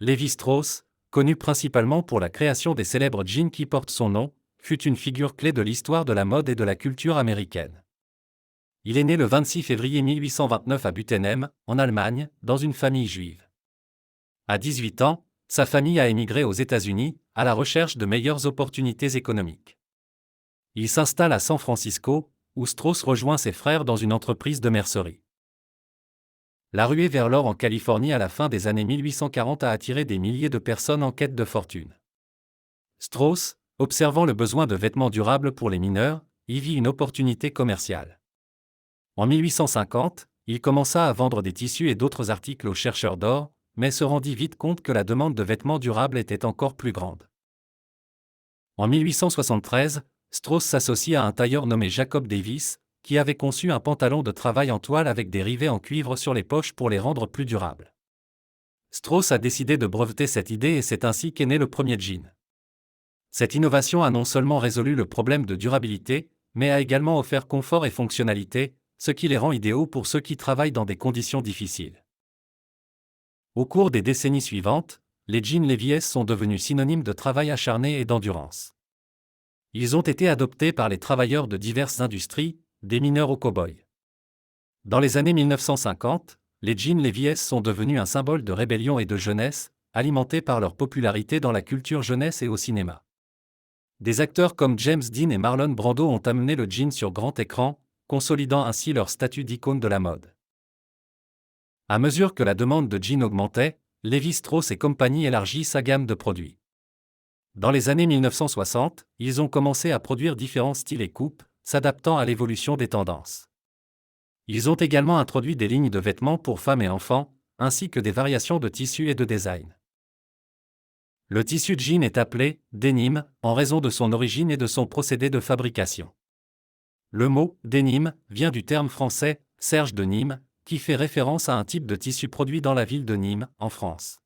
Lévi-Strauss, connu principalement pour la création des célèbres jeans qui portent son nom, fut une figure clé de l'histoire de la mode et de la culture américaine. Il est né le 26 février 1829 à Buttenheim, en Allemagne, dans une famille juive. À 18 ans, sa famille a émigré aux États-Unis, à la recherche de meilleures opportunités économiques. Il s'installe à San Francisco, où Strauss rejoint ses frères dans une entreprise de mercerie. La ruée vers l'or en Californie à la fin des années 1840 a attiré des milliers de personnes en quête de fortune. Strauss, observant le besoin de vêtements durables pour les mineurs, y vit une opportunité commerciale. En 1850, il commença à vendre des tissus et d'autres articles aux chercheurs d'or, mais se rendit vite compte que la demande de vêtements durables était encore plus grande. En 1873, Strauss s'associe à un tailleur nommé Jacob Davis, qui avait conçu un pantalon de travail en toile avec des rivets en cuivre sur les poches pour les rendre plus durables. Strauss a décidé de breveter cette idée et c'est ainsi qu'est né le premier jean. Cette innovation a non seulement résolu le problème de durabilité, mais a également offert confort et fonctionnalité, ce qui les rend idéaux pour ceux qui travaillent dans des conditions difficiles. Au cours des décennies suivantes, les jeans Levi's sont devenus synonymes de travail acharné et d'endurance. Ils ont été adoptés par les travailleurs de diverses industries, des mineurs aux cow-boys. Dans les années 1950, les jeans Levi's sont devenus un symbole de rébellion et de jeunesse, alimentés par leur popularité dans la culture jeunesse et au cinéma. Des acteurs comme James Dean et Marlon Brando ont amené le jean sur grand écran, consolidant ainsi leur statut d'icône de la mode. À mesure que la demande de jeans augmentait, Lévi-Strauss et compagnie élargit sa gamme de produits. Dans les années 1960, ils ont commencé à produire différents styles et coupes, s'adaptant à l'évolution des tendances. Ils ont également introduit des lignes de vêtements pour femmes et enfants, ainsi que des variations de tissus et de design. Le tissu jean est appelé « denim » en raison de son origine et de son procédé de fabrication. Le mot « denim » vient du terme français « serge de Nîmes », qui fait référence à un type de tissu produit dans la ville de Nîmes, en France.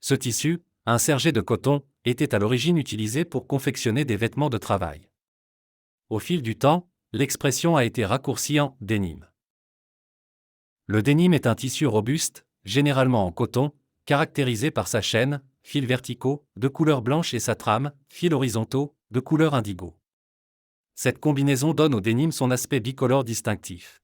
Ce tissu, un serge de coton, était à l'origine utilisé pour confectionner des vêtements de travail. Au fil du temps, l'expression a été raccourcie en « denim ». Le denim est un tissu robuste, généralement en coton, caractérisé par sa chaîne, fils verticaux, de couleur blanche et sa trame, fils horizontaux, de couleur indigo. Cette combinaison donne au denim son aspect bicolore distinctif.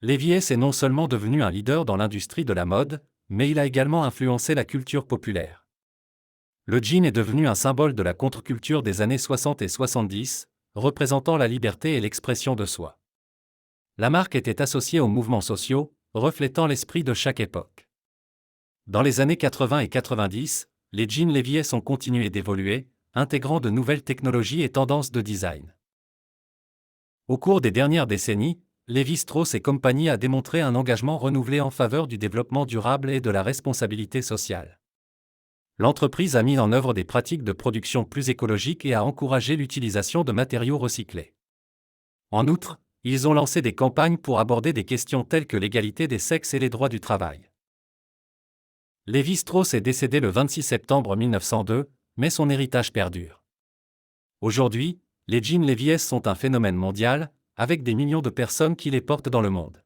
Levi's est non seulement devenu un leader dans l'industrie de la mode, mais il a également influencé la culture populaire. Le jean est devenu un symbole de la contre-culture des années 60 et 70, représentant la liberté et l'expression de soi. La marque était associée aux mouvements sociaux, reflétant l'esprit de chaque époque. Dans les années 80 et 90, les jeans Levi's ont continué d'évoluer, intégrant de nouvelles technologies et tendances de design. Au cours des dernières décennies, Lévi-Strauss et compagnie a démontré un engagement renouvelé en faveur du développement durable et de la responsabilité sociale. L'entreprise a mis en œuvre des pratiques de production plus écologiques et a encouragé l'utilisation de matériaux recyclés. En outre, ils ont lancé des campagnes pour aborder des questions telles que l'égalité des sexes et les droits du travail. Lévi-Strauss est décédé le 26 septembre 1902, mais son héritage perdure. Aujourd'hui, les jeans Levi's sont un phénomène mondial, avec des millions de personnes qui les portent dans le monde.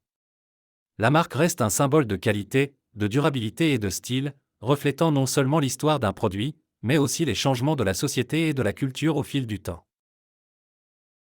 La marque reste un symbole de qualité, de durabilité et de style, reflétant non seulement l'histoire d'un produit, mais aussi les changements de la société et de la culture au fil du temps.